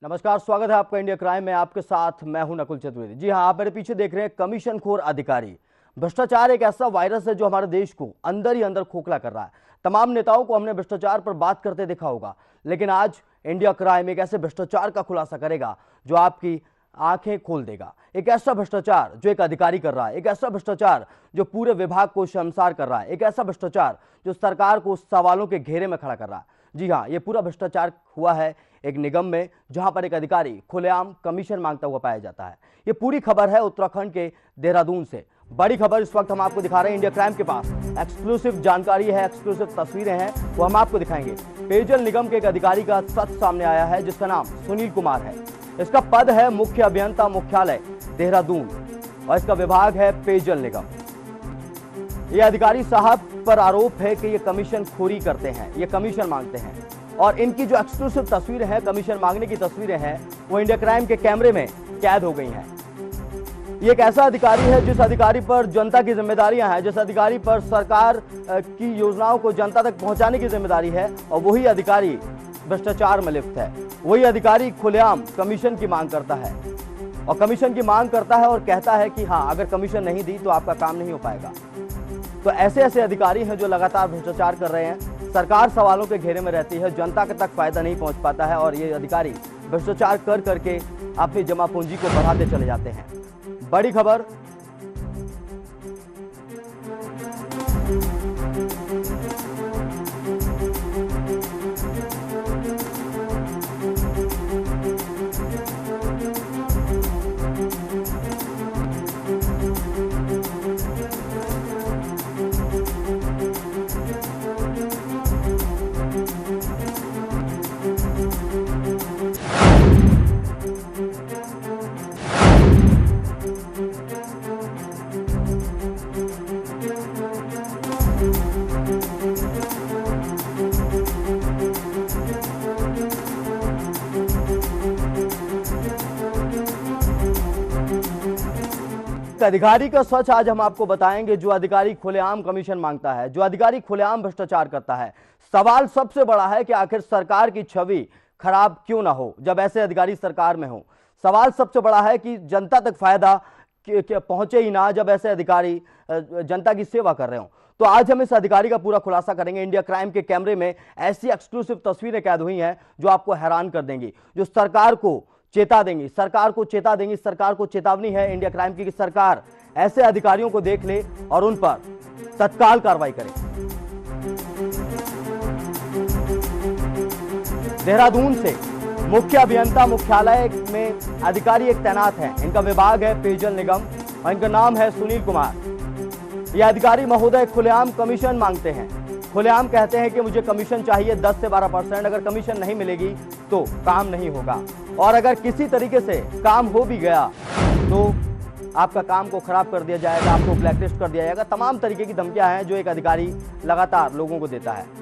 नमस्कार, स्वागत है आपका इंडिया क्राइम में। आपके साथ मैं हूं नकुल चतुर्वेदी। जी हां, आप मेरे पीछे देख रहे हैं कमीशन खोर अधिकारी। भ्रष्टाचार एक ऐसा वायरस है जो हमारे देश को अंदर ही अंदर खोखला कर रहा है। तमाम नेताओं को हमने भ्रष्टाचार पर बात करते देखा होगा, लेकिन आज इंडिया क्राइम एक ऐसे भ्रष्टाचार का खुलासा करेगा जो आपकी आंखें खोल देगा। एक ऐसा भ्रष्टाचार जो एक अधिकारी कर रहा है, एक ऐसा भ्रष्टाचार जो पूरे विभाग को शर्मसार कर रहा है, एक ऐसा भ्रष्टाचार जो सरकार को सवालों के घेरे में खड़ा कर रहा है। जी हां, ये पूरा भ्रष्टाचार हुआ है एक निगम में, जहां पर एक अधिकारी खुलेआम कमीशन मांगता हुआ पाया जाता है। ये पूरी खबर है उत्तराखंड के देहरादून से। बड़ी खबर इस वक्त हम आपको दिखा रहे हैं इंडिया क्राइम के पास। एक्सक्लूसिव जानकारी है, एक्सक्लूसिव तस्वीरें हैं, वो हम आपको दिखाएंगे। पेयजल निगम के एक अधिकारी का सच सामने आया है जिसका नाम सुनील कुमार है। इसका पद है मुख्य अभियंता मुख्यालय देहरादून और इसका विभाग है पेयजल निगम। ये अधिकारी साहब पर आरोप है कि ये कमीशन खोरी करते हैं, ये कमीशन मांगते हैं। और इनकी जो एक्सक्लूसिव तस्वीरें हैं, कमीशन मांगने की तस्वीरें हैं, वो इंडिया क्राइम के कैमरे में कैद हो गई हैं। ये एक ऐसा अधिकारी है जिस अधिकारी पर जनता की जिम्मेदारियां हैं, जिस अधिकारी पर सरकार की योजनाओं को जनता तक पहुंचाने की जिम्मेदारी है, और वही अधिकारी भ्रष्टाचार में लिप्त है। वही अधिकारी खुलेआम कमीशन की मांग करता है और कमीशन की मांग करता है और कहता है कि हाँ, अगर कमीशन नहीं दी तो आपका काम नहीं हो पाएगा। तो ऐसे ऐसे अधिकारी हैं जो लगातार भ्रष्टाचार कर रहे हैं। सरकार सवालों के घेरे में रहती है, जनता तक फायदा नहीं पहुंच पाता है और ये अधिकारी भ्रष्टाचार कर करके अपनी जमा पूंजी को बढ़ाते चले जाते हैं। बड़ी खबर अधिकारी का सच आज हम आपको बताएंगे। जो अधिकारी खुलेआम कमीशन मांगता है, जो अधिकारी खुलेआम भ्रष्टाचार करता है। सवाल सबसे बड़ा है कि आखिर सरकार की छवि खराब क्यों ना हो जब ऐसे अधिकारी सरकार में हो। सवाल सबसे बड़ा है कि जनता तक फायदा पहुंचे ही ना जब ऐसे अधिकारी जनता की सेवा कर रहे हो। तो आज हम इस अधिकारी का पूरा खुलासा करेंगे। इंडिया क्राइम के कैमरे में ऐसी एक्सक्लूसिव तस्वीरें कैद हुई हैं जो आपको हैरान कर देंगी, जो सरकार को चेता देंगी, सरकार को चेता देंगी। सरकार को चेतावनी है इंडिया क्राइम की कि सरकार ऐसे अधिकारियों को देख ले और उन पर तत्काल कार्रवाई करे। देहरादून से मुख्य अभियंता मुख्यालय में अधिकारी एक तैनात है। इनका विभाग है पेयजल निगम और इनका नाम है सुनील कुमार। यह अधिकारी महोदय खुलेआम कमीशन मांगते हैं। खुलेआम कहते हैं कि मुझे कमीशन चाहिए 10 से 12%। अगर कमीशन नहीं मिलेगी तो काम नहीं होगा, और अगर किसी तरीके से काम हो भी गया तो आपका काम को खराब कर दिया जाएगा, आपको ब्लैकलिस्ट कर दिया जाएगा। तमाम तरीके की धमकियां हैं जो एक अधिकारी लगातार लोगों को देता है।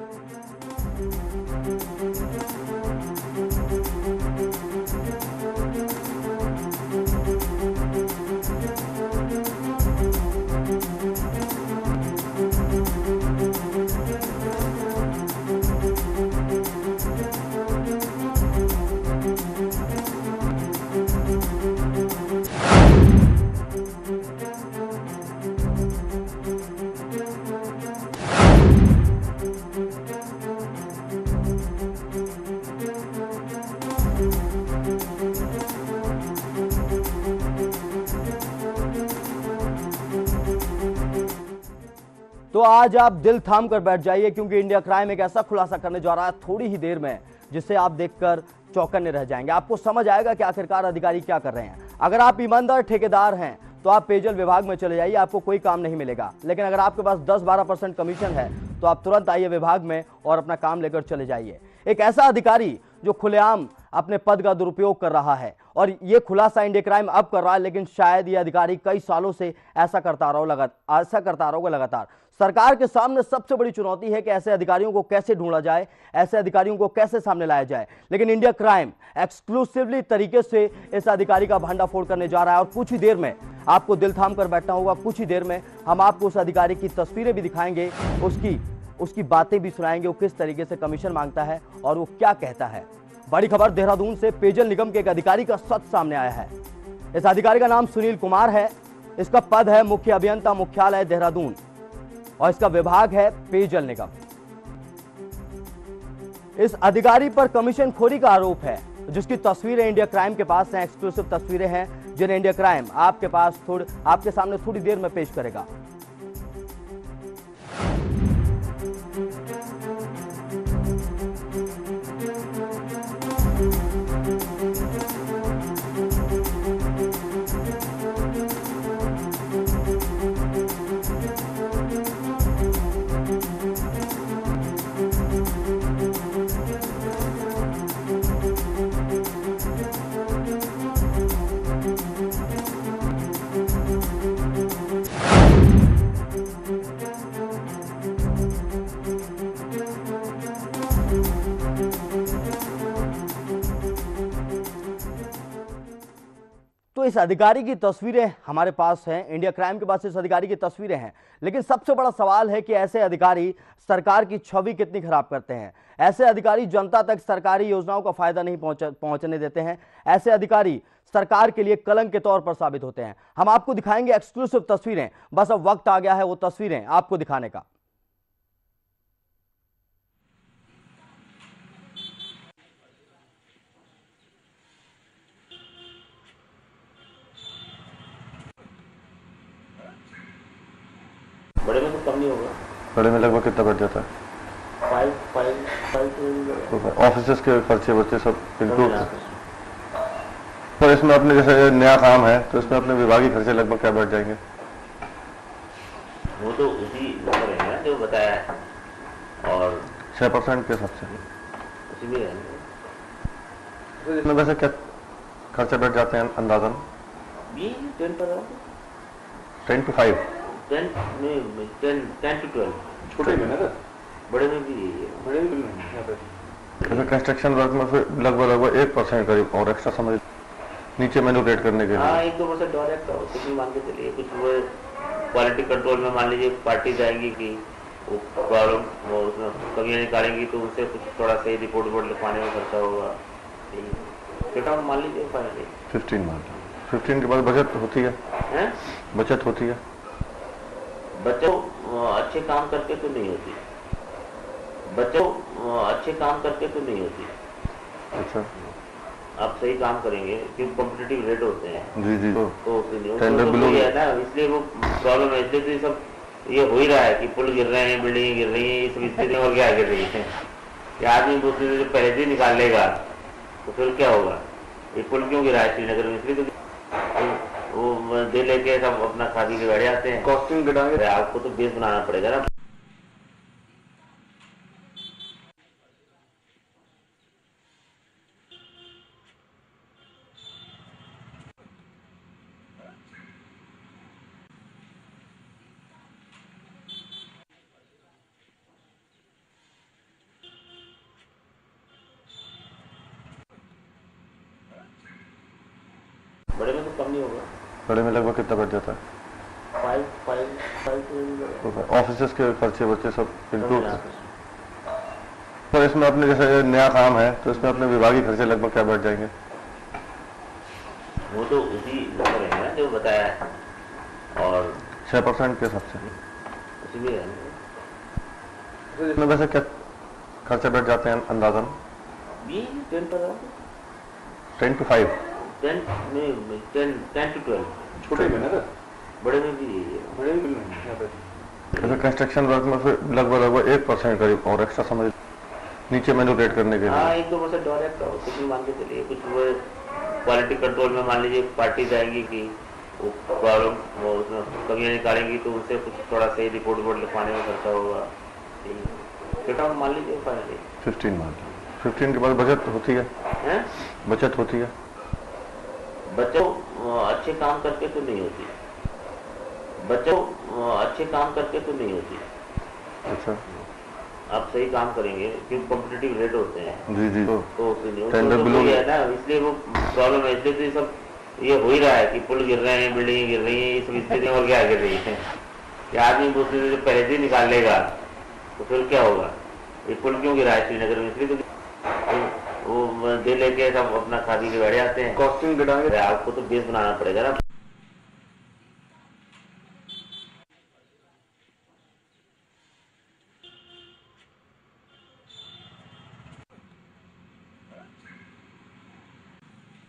तो आज आप दिल थाम कर बैठ जाइए, क्योंकि इंडिया क्राइम एक ऐसा खुलासा करने जा रहा है थोड़ी ही देर में जिसे आप देखकर चौकन्ने रह जाएंगे। आपको समझ आएगा कि आखिरकार अधिकारी क्या कर रहे हैं। अगर आप ईमानदार ठेकेदार हैं तो आप पेयजल विभाग में चले जाइए, आपको कोई काम नहीं मिलेगा। लेकिन अगर आपके पास 10-12% कमीशन है तो आप तुरंत आइए विभाग में और अपना काम लेकर चले जाइए। एक ऐसा अधिकारी जो खुलेआम अपने पद का दुरुपयोग कर रहा है, और ये खुलासा इंडिया क्राइम अब कर रहा है, लेकिन शायद ये अधिकारी कई सालों से ऐसा करता रहोगा लगातार। सरकार के सामने सबसे बड़ी चुनौती है कि ऐसे अधिकारियों को कैसे ढूंढा जाए, ऐसे अधिकारियों को कैसे सामने लाया जाए। लेकिन इंडिया क्राइम एक्सक्लूसिवली तरीके से इस अधिकारी का भंडाफोड़ करने जा रहा है, और कुछ ही देर में आपको दिल थाम कर बैठना होगा। कुछ ही देर में हम आपको उस अधिकारी की तस्वीरें भी दिखाएंगे, उसकी बातें भी सुनाएंगे, वो किस तरीके से कमीशन मांगता है और वो क्या कहता है। बड़ी खबर देहरादून से पेयजल निगम के एक अधिकारी का सच सामने आया है। इस अधिकारी का नाम सुनील कुमार है। इसका पद है मुख्य अभियंता मुख्यालय देहरादून और इसका विभाग है पेयजल निगम। इस अधिकारी पर कमीशन खोरी का आरोप है, जिसकी तस्वीरें इंडिया क्राइम के पास हैं। एक्सक्लूसिव तस्वीरें हैं जिन्हें इंडिया क्राइम आपके सामने थोड़ी देर में पेश करेगा। तो इस अधिकारी की तस्वीरें हमारे पास हैं, इंडिया क्राइम के पास इस अधिकारी की तस्वीरें हैं। लेकिन सबसे बड़ा सवाल है कि ऐसे अधिकारी सरकार की छवि कितनी खराब करते हैं। ऐसे अधिकारी जनता तक सरकारी योजनाओं का फायदा नहीं पहुंचने देते हैं। ऐसे अधिकारी सरकार के लिए कलंक के तौर पर साबित होते हैं। हम आपको दिखाएंगे एक्सक्लूसिव तस्वीरें। बस अब वक्त आ गया है वो तस्वीरें आपको दिखाने का। बड़े में तो कम नहीं होगा। बड़े में लगभग कितना बढ़ जाता है? 5 ऑफिस के खर्चे बच्चे सब इंक्लूड। तो इसमें अपने जैसे नया काम है तो इसमें अपने विभागीय खर्चे लगभग क्या बढ़ जाएंगे? वो तो उसी नंबर है जो बताया है और 6% के हिसाब से उसी में है। तो इसमें वैसे क्या खर्चे बढ़ जाते हैं अंदाजन? 10 to 5 10 to 12 छोटे में ना, बड़े में भी यही है। बड़े में जैसे कंस्ट्रक्शन वर्क में फिर लगभग 1% करीब और एक्स्ट्रा समझ नीचे मैन्युपुलेट करने के लिए। हाँ, 1-2% और एक्स्ट्रा हो, कुछ भी मान के चलिए। कुछ वो क्वालिटी कंट्रोल में मान लीजिए पार्टी जाएंगी कि वो प्रॉब्लम वो उसमें कमियाँ निकालेंगी तो उससे कुछ थोड़ा सही रिपोर्ट लिखवाने में खर्चा होगा। बेटा मान लीजिए 15 के बाद बचत होती है, बचत होती है। बच्चों अच्छे काम करके तो नहीं होती, बच्चों अच्छे काम करके तो नहीं होती। अच्छा, आप सही काम करेंगे क्योंकि कॉम्पिटिटिव रेट होते हैं। जी जी। तो है ना, इसलिए वो प्रॉब्लम है। इसलिए तो सब ये हो ही रहा है कि पुल गिर रहे हैं, बिल्डिंगें गिर रही हैं, ये सब स्थिति और क्या गिर रही है। ये आदमी दूसरे से पहले से निकाल लेगा तो फिर क्या होगा? ये पुल क्यों गिरा है श्रीनगर में? इसलिए तो वो दे लेके सब अपना शादी के बैठ जाते हैं। कॉस्टिंग घटाएंगे, आपको तो बेस बनाना पड़ेगा ना। बड़े में तो कम नहीं होगा। बड़े में लगभग कितना बढ़ जाता है? 5 ऑफिस के खर्चे बच्चे सब इंक्लूड। तो इसमें अपने जैसे नया काम है तो इसमें अपने विभागीय खर्चे लगभग क्या बढ़ जाएंगे? वो तो उसी नंबर है जो बताया है और 6% के हिसाब से उसी में है। इसमें वैसे क्या खर्चे बढ़ जाते हैं अंदाजन? 10 to 5 10 to 12 छोटे में ना, बड़े में भी यही है। बड़े में जैसे कंस्ट्रक्शन वर्क में फिर लगभग 1% करीब और एक्स्ट्रा समझ नीचे मैन्युपुलेट करने के लिए। हाँ, 1-2% और एक्स्ट्रा हो, कुछ भी मान के चलिए। कुछ वो क्वालिटी कंट्रोल में मान लीजिए पार्टी जाएंगी कि वो प्रॉब्लम वो उसमें कमियाँ निकालेंगी तो उससे कुछ थोड़ा सही रिपोर्ट लिखवाने में खर्चा होगा। बेटा मान लीजिए 15 के बाद बचत होती है, बचत होती है। बच्चों अच्छे काम करके तो नहीं होती, बच्चों अच्छे काम करके तो नहीं होती। अच्छा, आप सही काम करेंगे क्योंकि कॉम्पिटिटिव रेट होते हैं। जी जी। तो है ना, इसलिए वो प्रॉब्लम है। इसलिए तो सब ये हो ही रहा है कि पुल गिर रहे हैं, बिल्डिंगें गिर रही हैं, ये सब स्थिति और क्या गिर रही है। ये आदमी दूसरे से पहले से निकाल लेगा तो फिर क्या होगा? ये पुल क्यों गिरा है श्रीनगर में? इसलिए तो वो दे लेके सब अपना खा पी के बैठ जाते हैं। कॉस्टिंग गिराएंगे। आपको तो बेस बनाना पड़ेगा ना।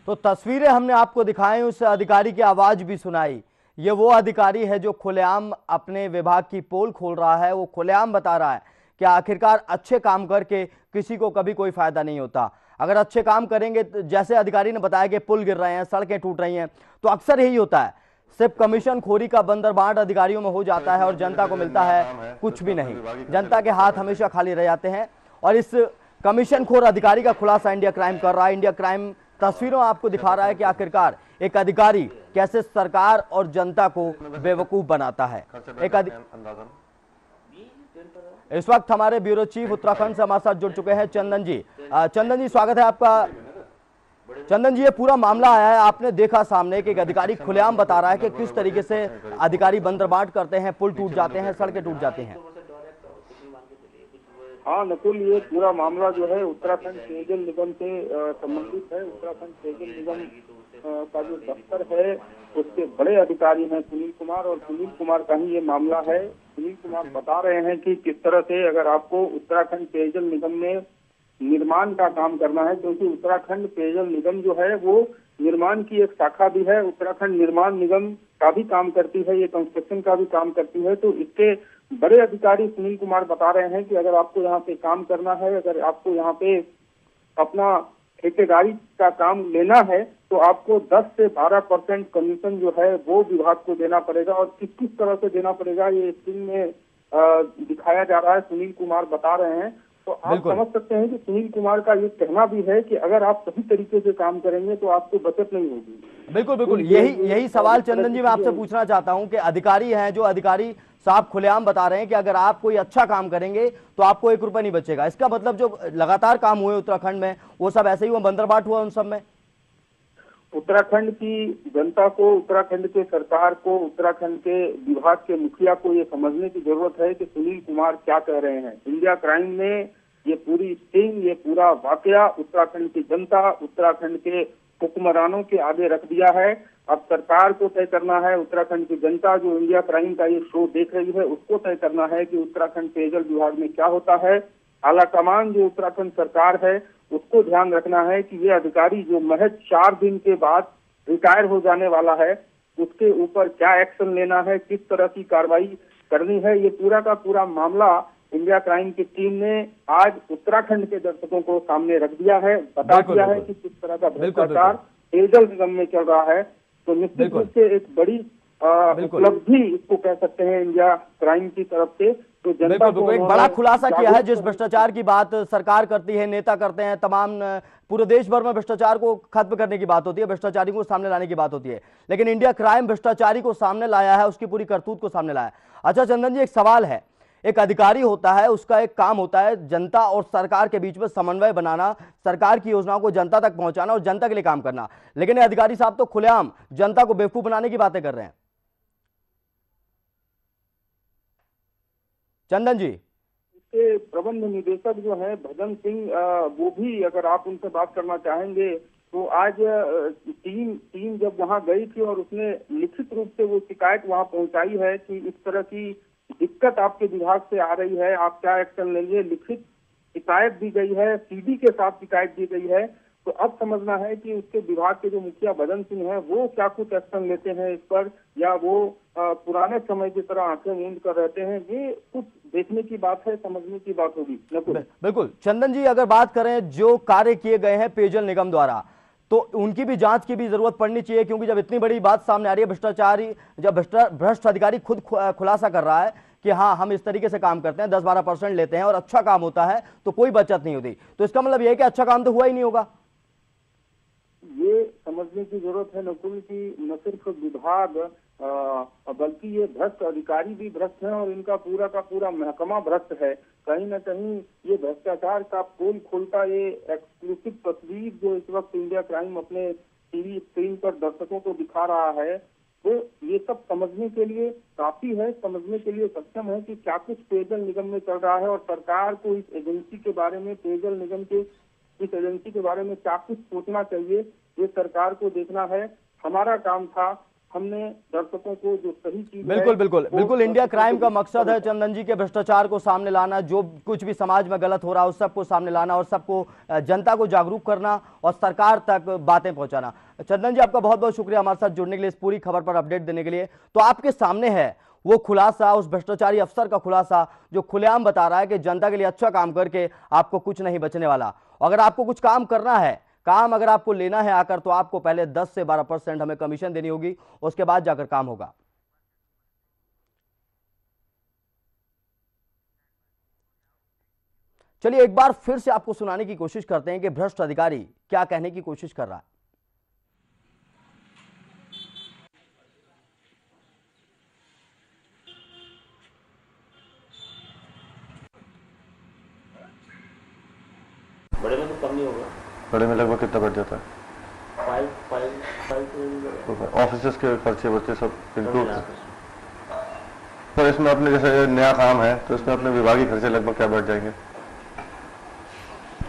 तो तस्वीरें हमने आपको दिखाई, उस अधिकारी की आवाज भी सुनाई। ये वो अधिकारी है जो खुलेआम अपने विभाग की पोल खोल रहा है, वो खुलेआम बता रहा है कि आखिरकार अच्छे काम करके किसी को कभी कोई फायदा नहीं होता। अगर अच्छे काम करेंगे, जैसे अधिकारी ने बताया कि पुल गिर रहे हैं, सड़कें टूट रही हैं, तो अक्सर यही होता है, सिर्फ कमीशन खोरी का बंदरबांट अधिकारियों में हो जाता है और जनता को मिलता है कुछ भी नहीं। जनता के हाथ हमेशा खाली रह जाते हैं। और इस कमीशन खोर अधिकारी का खुलासा इंडिया क्राइम कर रहा है। इंडिया क्राइम तस्वीरों आपको दिखा रहा है कि आखिरकार एक अधिकारी कैसे सरकार और जनता को बेवकूफ बनाता है। इस वक्त हमारे ब्यूरो चीफ उत्तराखंड से हमारे साथ जुड़ चुके हैं चंदन जी। चंदन जी, स्वागत है आपका। चंदन जी, ये पूरा मामला आया है, आपने देखा सामने कि एक अधिकारी खुलेआम बता रहा है कि किस तरीके से अधिकारी बंदरबांट करते हैं, पुल टूट जाते हैं, सड़कें टूट जाती हैं। हाँ नकुल, ये पूरा मामला जो है उत्तराखंड पेयजल निगम से संबंधित है। उत्तराखंड पेयजल निगम का जो दफ्तर है उसके बड़े अधिकारी हैं सुनील कुमार, और सुनील कुमार का ही ये मामला है। सुनील कुमार बता रहे हैं कि किस तरह से अगर आपको उत्तराखंड पेयजल निगम में निर्माण का काम करना है, क्योंकि उत्तराखंड पेयजल निगम जो है वो निर्माण की एक शाखा भी है, उत्तराखंड निर्माण निगम का भी काम करती है, ये कंस्ट्रक्शन का भी काम करती है। तो इसके बड़े अधिकारी सुनील कुमार बता रहे हैं कि अगर आपको यहाँ पे काम करना है, अगर आपको यहाँ पे अपना ठेकेदारी का काम लेना है, तो आपको 10 से 12% कमीशन जो है वो विभाग को देना पड़ेगा। और किस किस तरह से देना पड़ेगा ये स्क्रीन में दिखाया जा रहा है, सुनील कुमार बता रहे हैं। तो आप समझ सकते हैं कि सुनील कुमार का ये कहना भी है कि अगर आप सही तरीके से काम करेंगे तो आपको बचत नहीं होगी। बिल्कुल बिल्कुल, यही सवाल चंदन जी मैं आपसे पूछना चाहता हूं कि अधिकारी हैं, जो अधिकारी साहब खुलेआम बता रहे हैं कि अगर आप कोई अच्छा काम करेंगे तो आपको 1 रुपया नहीं बचेगा, इसका मतलब जो लगातार काम हुए उत्तराखंड में वो सब ऐसे ही हुआ, बंदरबाट हुआ उन सब में? उत्तराखंड की जनता को, उत्तराखंड के सरकार को, उत्तराखंड के विभाग के मुखिया को ये समझने की जरूरत है कि सुनील कुमार क्या कह रहे हैं। इंडिया क्राइम ने ये पूरी स्टिंग, ये पूरा वाकया उत्तराखंड की जनता, उत्तराखंड के हुक्मरानों के आगे रख दिया है। अब सरकार को तय करना है, उत्तराखंड की जनता जो इंडिया क्राइम का ये शो देख रही है उसको तय करना है कि उत्तराखंड पेयजल विभाग में क्या होता है। आलाकमान जो उत्तराखंड सरकार है उसको ध्यान रखना है कि ये अधिकारी जो महज 4 दिन के बाद रिटायर हो जाने वाला है उसके ऊपर क्या एक्शन लेना है, किस तरह की कार्रवाई करनी है। ये पूरा का पूरा मामला इंडिया क्राइम की टीम ने आज उत्तराखंड के दर्शकों को सामने रख दिया है, बता दिया है कि किस तरह का भ्रष्टाचार पेयजल निगम में चल रहा है। तो निश्चित रूप से एक बड़ी उपलब्धि इसको कह सकते हैं इंडिया क्राइम की तरफ से। तो जनता को एक बड़ा खुलासा किया है। जिस भ्रष्टाचार की बात सरकार करती है, नेता करते हैं, तमाम पूरे देश भर में भ्रष्टाचार को खत्म करने की बात होती है, भ्रष्टाचारी को सामने लाने की बात होती है, लेकिन इंडिया क्राइम भ्रष्टाचारी को सामने लाया है, उसकी पूरी करतूत को सामने लाया है। अच्छा चंदन जी, एक सवाल है, एक अधिकारी होता है, उसका एक काम होता है जनता और सरकार के बीच में समन्वय बनाना, सरकार की योजनाओं को जनता तक पहुंचाना और जनता के लिए काम करना, लेकिन ये अधिकारी साहब तो खुलेआम जनता को बेवकूफ बनाने की बातें कर रहे हैं। चंदन जी, इसके प्रबंध निदेशक जो है भजन सिंह, वो भी अगर आप उनसे बात करना चाहेंगे तो आज टीम जब वहां गई थी और उसने लिखित रूप से वो शिकायत वहां पहुंचाई है कि इस तरह की दिक्कत आपके विभाग से आ रही है, आप क्या एक्शन लेंगे। लिखित शिकायत दी गई है, सीडी के साथ शिकायत दी गई है। तो अब समझना है कि उसके विभाग के जो मुखिया भजन सिंह हैं वो क्या कुछ एक्शन लेते हैं इस पर, या वो पुराने समय की तरह आंखें मूंद कर रहते हैं। ये कुछ देखने की बात है, समझने की बात होगी। बिल्कुल चंदन जी, अगर बात करें जो कार्य किए गए हैं पेयजल निगम द्वारा, तो उनकी भी जांच की भी जरूरत पड़नी चाहिए, क्योंकि जब इतनी बड़ी बात सामने आ रही है, भ्रष्टाचारी, जब भ्रष्ट अधिकारी खुद खुलासा कर रहा है कि हाँ हम इस तरीके से काम करते हैं, 10-12% लेते हैं और अच्छा काम होता है तो कोई बचत नहीं होती, तो इसका मतलब यह है कि अच्छा काम तो हुआ ही नहीं होगा। ये समझने की जरूरत है नकुल की न सिर्फ विभाग बल्कि ये भ्रष्ट अधिकारी भी भ्रष्ट हैं और इनका पूरा का पूरा महकमा भ्रष्ट है। कहीं न कहीं ये भ्रष्टाचार का पोल खोलता ये एक्सक्लूसिव तस्वीर जो इस वक्त इंडिया क्राइम अपने टीवी स्क्रीन पर दर्शकों को दिखा रहा है, तो ये सब समझने के लिए काफी है, समझने के लिए सक्षम है कि क्या कुछ पेयजल निगम में चल रहा है। और सरकार को इस एजेंसी के बारे में, पेयजल निगम के इस एजेंसी के बारे में क्या कुछ सोचना चाहिए, ये सरकार को देखना है। हमारा काम था, हमने दर्शकों को जो सही चीज बिल्कुल बिल्कुल वो बिल्कुल इंडिया दर्शकों क्राइम को का मकसद है चंदन जी के भ्रष्टाचार को सामने लाना, जो कुछ भी समाज में गलत हो रहा है उस सबको सामने लाना और सबको जनता को जागरूक करना और सरकार तक बातें पहुंचाना। चंदन जी, आपका बहुत बहुत शुक्रिया हमारे साथ जुड़ने के लिए, इस पूरी खबर पर अपडेट देने के लिए। तो आपके सामने है वो खुलासा, उस भ्रष्टाचारी अफसर का खुलासा जो खुलेआम बता रहा है कि जनता के लिए अच्छा काम करके आपको कुछ नहीं बचने वाला। अगर आपको कुछ काम करना है, काम अगर आपको लेना है आकर, तो आपको पहले 10 से 12% हमें कमीशन देनी होगी, उसके बाद जाकर काम होगा। चलिए एक बार फिर से आपको सुनाने की कोशिश करते हैं कि भ्रष्ट अधिकारी क्या कहने की कोशिश कर रहा है। बड़े में तो कम नहीं होगा। बड़े में लगभग कितना बढ़ जाता है? 5 ऑफिस के खर्चे वर्चे सब इंक्लूड। तो इसमें अपने जैसे नया काम है तो इसमें अपने विभागीय खर्चे लगभग क्या बढ़ जाएंगे?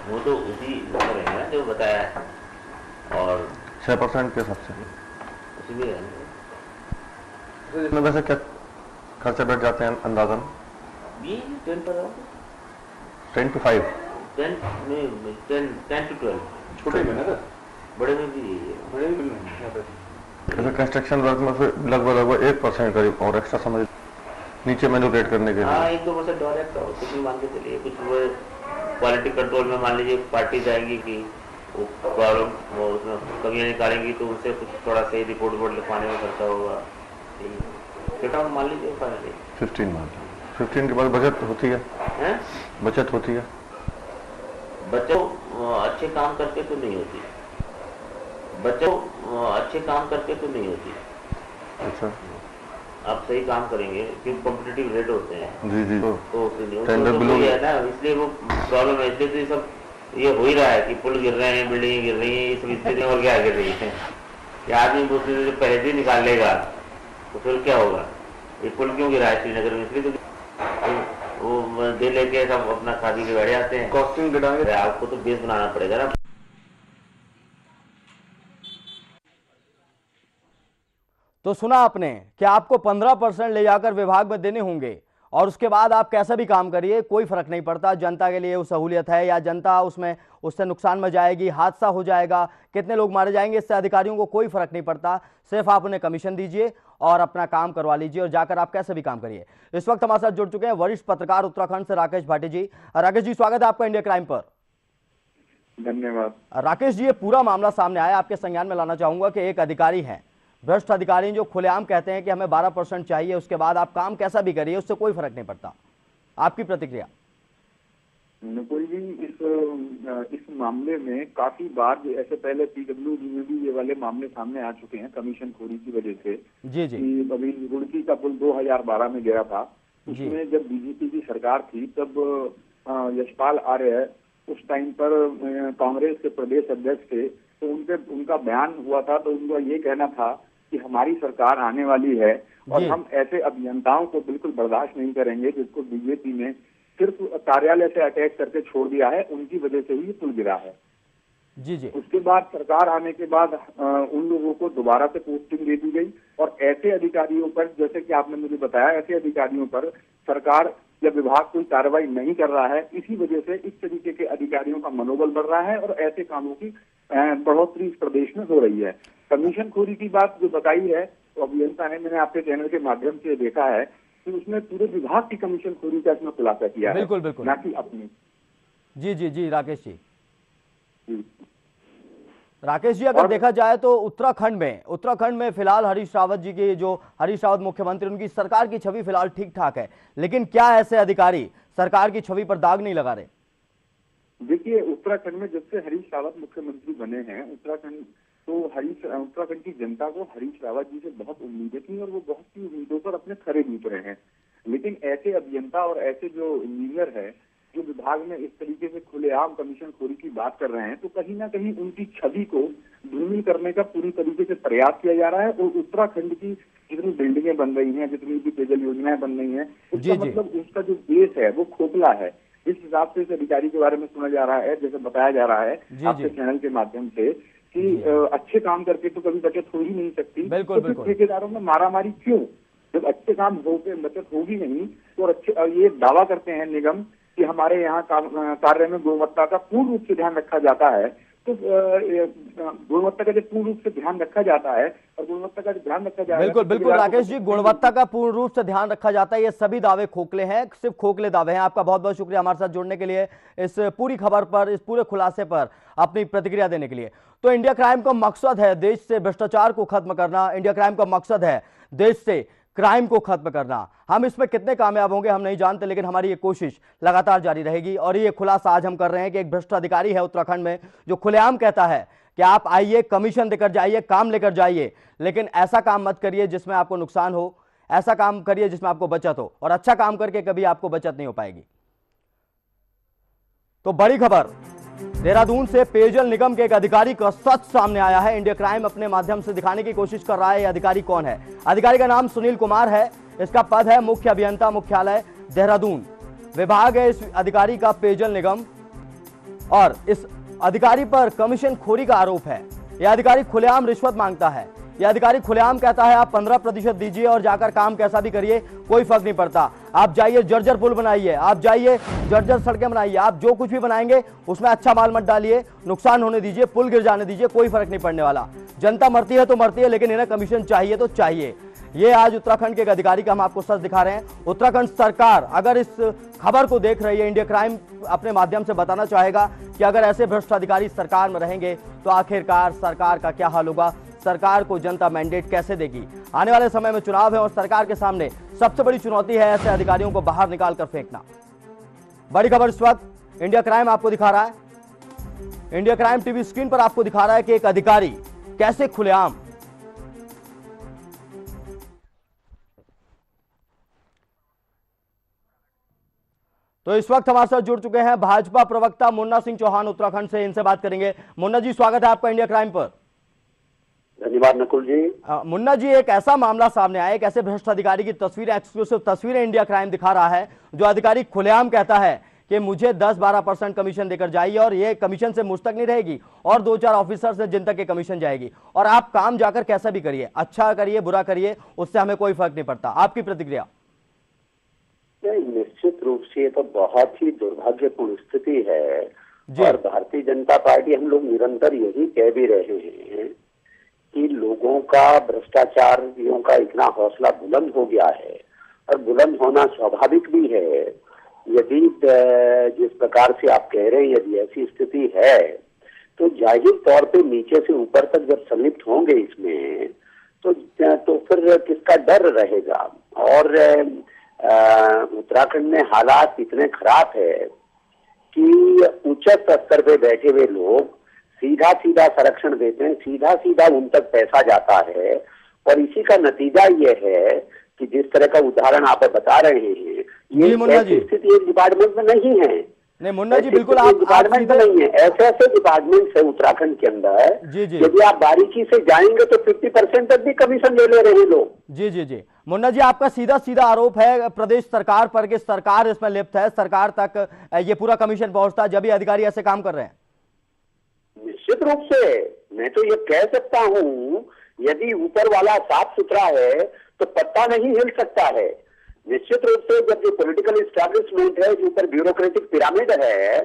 वो तो उसी में रहेंगे ना जो बताया है, और 6% के हिसाब से उसी में रहेंगे। इसमें वैसे क्या खर्चे बढ़ जाते हैं अंदाजन? 10 to 5 10 to 12। छोटे में ना, बड़े में भी बड़े में जैसे कंस्ट्रक्शन वर्क में फिर लगभग 1% करीब और एक्स्ट्रा समझ नीचे मैन्युपुलेट करने के लिए। हाँ, 1-2% और एक्स्ट्रा हो, कुछ भी मान के चलिए। कुछ वो क्वालिटी कंट्रोल में मान लीजिए पार्टी जाएंगी कि वो प्रॉब्लम वो उसमें कमियाँ निकालेंगी तो उनसे कुछ थोड़ा सही रिपोर्ट लिखवाने में खर्चा होगा। बेटा मान लीजिए 15 के बाद बचत होती है, बचत होती है। बच्चों अच्छे काम करके तो नहीं होती, बच्चों अच्छे काम करके तो नहीं होती। अच्छा, आप सही काम करेंगे क्योंकि कॉम्पिटिटिव रेट होते हैं। जी जी, तो उससे नहीं टेंडर तो बिलो है ना, इसलिए वो प्रॉब्लम है। इसलिए तो ये सब ये हो ही रहा है कि पुल गिर रहे हैं, बिल्डिंग गिर रही है, इस स्थिति में और क्या गिर रही है। ये आदमी दूसरे से पहले से निकाल लेगा तो फिर क्या होगा? ये पुल क्यों गिरा है श्रीनगर में? इसलिए तो वो दे लेके सब अपना खादी के बैठ जाते हैं। कॉस्टिंग गिराएंगे, आपको तो बेस बनाना पड़ेगा ना। तो सुना आपने कि आपको 15% ले जाकर विभाग में देने होंगे और उसके बाद आप कैसा भी काम करिए कोई फर्क नहीं पड़ता। जनता के लिए वो सहूलियत है या जनता उसमें उससे नुकसान में जाएगी, हादसा हो जाएगा, कितने लोग मारे जाएंगे, इससे अधिकारियों को कोई फर्क नहीं पड़ता। सिर्फ आप उन्हें कमीशन दीजिए और अपना काम करवा लीजिए और जाकर आप कैसे भी काम करिए। इस वक्त हमारे साथ जुड़ चुके हैं वरिष्ठ पत्रकार उत्तराखंड से राकेश भाटी जी। राकेश जी, स्वागत है आपका इंडिया क्राइम पर। धन्यवाद। राकेश जी, ये पूरा मामला सामने आया, आपके संज्ञान में लाना चाहूंगा कि एक अधिकारी हैं, भ्रष्ट अधिकारी जो खुलेआम कहते हैं कि हमें 12% चाहिए, उसके बाद आप काम कैसा भी करिए उससे कोई फर्क नहीं पड़ता। आपकी प्रतिक्रिया? नकुल जी, इस मामले में काफी बार ऐसे पहले पीडब्ल्यूडी में भी ये वाले मामले सामने आ चुके हैं कमीशन खोरी की वजह से। जी जी, कि अभी रुड़की का पुल 2012 में गिरा था, उसमें जब बीजेपी की सरकार थी तब यशपाल आर्य उस टाइम पर कांग्रेस के प्रदेश अध्यक्ष थे, तो उनका बयान हुआ था, तो उनका ये कहना था कि हमारी सरकार आने वाली है और हम ऐसे अभियंताओं को बिल्कुल बर्दाश्त नहीं करेंगे जिसको बीजेपी ने सिर्फ कार्यालय से अटैच करके छोड़ दिया है, उनकी वजह से ही पुल गिरा है। जी जी, उसके बाद सरकार आने के बाद उन लोगों को दोबारा से पोस्टिंग दे दी गई और ऐसे अधिकारियों पर, जैसे कि आपने मुझे बताया, ऐसे अधिकारियों पर सरकार या विभाग कोई कार्रवाई नहीं कर रहा है। इसी वजह से इस तरीके के अधिकारियों का मनोबल बढ़ रहा है और ऐसे कामों की बढ़ोतरी इस प्रदेश में हो रही है। कमीशन खोरी की बात जो बताई है, तो अभियंता ने, मैंने आपके चैनल के माध्यम से देखा है कि उसने पूरे विभाग की कमीशन खोरी का इसमें खुलासा किया है, बिल्कुल बिल्कुल, ना कि अपनी। जी जी जी, राकेश जी। जी राकेश जी, अगर देखा जाए तो उत्तराखंड में फिलहाल हरीश रावत जी की, जो हरीश रावत मुख्यमंत्री, उनकी सरकार की छवि फिलहाल ठीक ठाक है, लेकिन क्या ऐसे अधिकारी सरकार की छवि पर दाग नहीं लगा रहे? देखिए, उत्तराखंड में जब से हरीश रावत मुख्यमंत्री बने हैं उत्तराखंड की जनता को हरीश रावत जी से बहुत उम्मीदें थी और वो बहुत सी उम्मीदों पर अपने खरे उतरे हैं। लेकिन ऐसे अभियंता और ऐसे जो इंजीनियर है जो विभाग में इस तरीके से खुलेआम कमीशन खोरी की बात कर रहे हैं, तो कहीं ना कहीं उनकी छवि को धूमिल करने का पूरी तरीके से प्रयास किया जा रहा है। और उत्तराखंड की जितनी बिल्डिंगें बन रही हैं, जितनी भी पेयजल योजनाएं बन रही हैं, उसका मतलब उसका जो बेस है वो खोखला है। इस हिसाब से इस अधिकारी के बारे में सुना जा रहा है, जैसे बताया जा रहा है आपके चैनल के माध्यम से, कि अच्छे काम करके तो कभी बचत हो ही नहीं सकती। बिल्कुल, तो फिर ठेकेदारों में मारामारी क्यों? जब अच्छे काम हो के बचत होगी नहीं, तो अच्छे ये दावा करते हैं निगम कि हमारे यहाँ कार्य में गुणवत्ता का पूर्ण रूप से ध्यान रखा जाता है। तो गुणवत्ता का जब पूर्ण रूप से ध्यान रखा जाता है और गुणवत्ता का ध्यान रखा जाता है, बिल्कुल बिल्कुल राकेश जी, गुणवत्ता का पूर्ण रूप से ध्यान रखा जाता है, ये सभी दावे खोखले हैं, सिर्फ खोखले दावे हैं। आपका बहुत बहुत शुक्रिया हमारे साथ जुड़ने के लिए, इस पूरी खबर पर, इस पूरे खुलासे पर अपनी प्रतिक्रिया देने के लिए। तो इंडिया क्राइम का मकसद है देश से भ्रष्टाचार को खत्म करना, इंडिया क्राइम का मकसद है देश से क्राइम को खत्म करना। हम इसमें कितने कामयाब होंगे हम नहीं जानते, लेकिन हमारी ये कोशिश लगातार जारी रहेगी। और ये खुलासा आज हम कर रहे हैं कि एक भ्रष्ट अधिकारी है उत्तराखंड में जो खुलेआम कहता है कि आप आइए, कमीशन देकर जाइए, काम लेकर जाइए, लेकिन ऐसा काम मत करिए जिसमें आपको नुकसान हो, ऐसा काम करिए जिसमें आपको बचत हो, और अच्छा काम करके कभी आपको बचत नहीं हो पाएगी। तो बड़ी खबर, देहरादून से पेयजल निगम के एक अधिकारी का सच सामने आया है। इंडिया क्राइम अपने माध्यम से दिखाने की कोशिश कर रहा है ये अधिकारी कौन है। अधिकारी का नाम सुनील कुमार है, इसका पद है मुख्य अभियंता मुख्यालय देहरादून। विभाग है इस अधिकारी का पेयजल निगम, और इस अधिकारी पर कमीशन खोरी का आरोप है। यह अधिकारी खुलेआम रिश्वत मांगता है। यह अधिकारी खुलेआम कहता है आप 15% दीजिए और जाकर काम कैसा भी करिए, कोई फर्क नहीं पड़ता। आप जाइए जर्जर पुल बनाइए, आप जाइए जर्जर सड़कें बनाइए, आप जो कुछ भी बनाएंगे उसमें अच्छा माल मत डालिए, नुकसान होने दीजिए, पुल गिर जाने दीजिए, कोई फर्क नहीं पड़ने वाला। जनता मरती है तो मरती है, लेकिन इन्हें कमीशन चाहिए तो चाहिए। ये आज उत्तराखंड के एक अधिकारी का हम आपको सच दिखा रहे हैं। उत्तराखंड सरकार अगर इस खबर को देख रही है, इंडिया क्राइम अपने माध्यम से बताना चाहेगा कि अगर ऐसे भ्रष्ट अधिकारी सरकार में रहेंगे तो आखिरकार सरकार का क्या हाल होगा, सरकार को जनता मैंडेट कैसे देगी। आने वाले समय में चुनाव है और सरकार के सामने सबसे बड़ी चुनौती है ऐसे अधिकारियों को बाहर निकाल कर फेंकना। बड़ी खबर इस वक्त इंडिया क्राइम आपको दिखा रहा है, इंडिया क्राइम टीवी स्क्रीन पर आपको दिखा रहा है कि एक अधिकारी कैसे खुलेआम तो इस वक्त हमारे साथ जुड़ चुके हैं भाजपा प्रवक्ता मुन्ना सिंह चौहान उत्तराखंड से, इनसे बात करेंगे। मुन्ना जी, स्वागत है आपका इंडिया क्राइम पर। धन्यवाद नकुल जी। मुन्ना जी, एक ऐसा मामला सामने आया, एक ऐसे भ्रष्ट अधिकारी की तस्वीरें, एक्सक्लूसिव तस्वीरें इंडिया क्राइम दिखा रहा है, जो अधिकारी खुलेआम कहता है कि मुझे 10-12% कमीशन देकर जाइए और ये कमीशन से मुझ तक नहीं रहेगी और 2-4 ऑफिसर से जिन तक के कमीशन जाएगी, और आप काम जाकर कैसा भी करिए, अच्छा करिए बुरा करिए, उससे हमें कोई फर्क नहीं पड़ता। आपकी प्रतिक्रिया? निश्चित रूप से ये तो बहुत ही दुर्भाग्यपूर्ण स्थिति है, और भारतीय जनता पार्टी हम लोग निरंतर यही कह भी रहे हैं कि लोगों का भ्रष्टाचारियों का इतना हौसला बुलंद हो गया है, और बुलंद होना स्वाभाविक भी है। यदि जिस प्रकार से आप कह रहे हैं, यदि ऐसी स्थिति है तो जाहिर तौर पे नीचे से ऊपर तक जब संलिप्त होंगे इसमें तो फिर किसका डर रहेगा। और उत्तराखंड में हालात इतने खराब है कि उच्च स्तर पे बैठे हुए लोग सीधा सीधा संरक्षण देते हैं, सीधा सीधा उन तक पैसा जाता है, और इसी का नतीजा ये है कि जिस तरह का उदाहरण आप बता रहे हैं, ये ऐसी स्थिति एक डिपार्टमेंट में नहीं है। नहीं मुन्ना जी, बिल्कुल आप डिपार्टमेंट में नहीं है, ऐसे ऐसे डिपार्टमेंट है उत्तराखंड के अंदर, यदि आप बारीकी से जाएंगे तो 50% तक भी कमीशन ले रहे हैं लोग। जी जी जी मुन्ना जी, आपका सीधा सीधा आरोप है प्रदेश सरकार पर कि सरकार इसमें लिप्त है, सरकार तक ये पूरा कमीशन पहुंचता है जब ये अधिकारी ऐसे काम कर रहे हैं। निश्चित रूप से मैं तो ये कह सकता हूँ, यदि ऊपर वाला साफ सुथरा है तो पत्ता नहीं हिल सकता है। निश्चित रूप से जब जो पॉलिटिकल एस्टैब्लिशमेंट है, जो ऊपर ब्यूरोक्रेटिक पिरामिड है,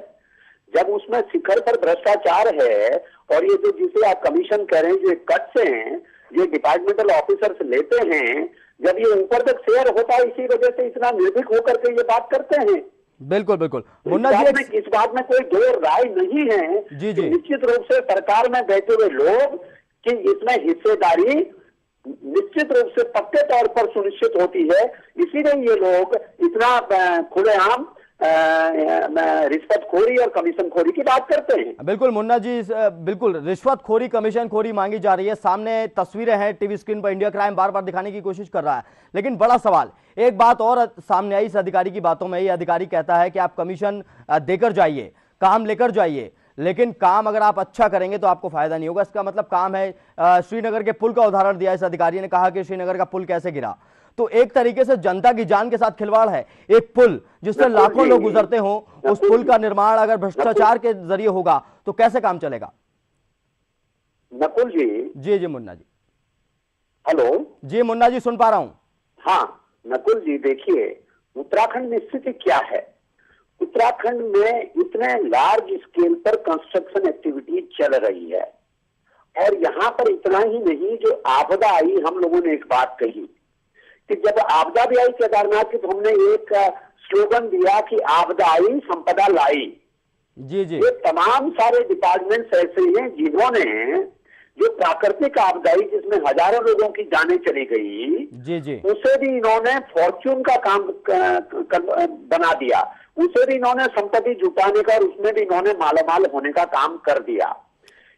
जब उसमें शिखर पर भ्रष्टाचार है, और ये जो जिसे आप कमीशन कह रहे हैं, जो कट्स हैं, जो डिपार्टमेंटल ऑफिसर्स लेते हैं, जब ये ऊपर तक शेयर होता है, इसी वजह से इतना निर्भीक होकर के ये बात करते हैं। बिल्कुल बिल्कुल मुन्ना जी, इस बात में कोई दो राय नहीं है। जी जी निश्चित रूप से सरकार में बैठे हुए लोग कि इसमें हिस्सेदारी निश्चित रूप से पक्के तौर पर सुनिश्चित होती है, इसीलिए ये लोग इतना खुलेआम रिश्वतखोरी और कमीशनखोरी की बात करते हैं। बिल्कुल मुन्ना जी, बिल्कुल रिश्वतखोरी कमीशनखोरी मांगी जा रही है। सामने तस्वीरें हैं टीवी स्क्रीन पर, इंडिया क्राइम बार बार दिखाने की कोशिश कर रहा है, लेकिन बड़ा सवाल, एक बात और सामने आई इस अधिकारी की बातों में। ये अधिकारी कहता है कि आप कमीशन देकर जाइए, काम लेकर जाइए, लेकिन काम अगर आप अच्छा करेंगे तो आपको फायदा नहीं होगा। इसका मतलब काम है, श्रीनगर के पुल का उदाहरण दिया इस अधिकारी ने, कहा कि श्रीनगर का पुल कैसे गिरा। तो एक तरीके से जनता की जान के साथ खिलवाड़ है। एक पुल जिससे लाखों लोग गुजरते हो, उस पुल का निर्माण अगर भ्रष्टाचार के जरिए होगा तो कैसे काम चलेगा? नकुल जी। जी मुन्ना जी। हेलो जी मुन्ना जी, सुन पा रहा हूं। हाँ नकुल जी, देखिए उत्तराखंड में स्थिति क्या है। उत्तराखंड में इतने लार्ज स्केल पर कंस्ट्रक्शन एक्टिविटी चल रही है, और यहाँ पर इतना ही नहीं, जो आपदा आई, हम लोगों ने एक बात कही कि जब आपदा भी आई केदारनाथ की, तो हमने एक स्लोगन दिया कि आपदा आई संपदा लाई। जी जी। ये तमाम सारे डिपार्टमेंट्स ऐसे हैं जिन्होंने जो प्राकृतिक आपदा आई जिसमें हजारों लोगों की जानें चली गई, जी जी, उसे भी इन्होंने फॉर्च्यून का काम बना दिया, उसे भी इन्होंने संपत्ति जुटाने का और उसमें भी इन्होंने मालामाल होने का काम कर दिया।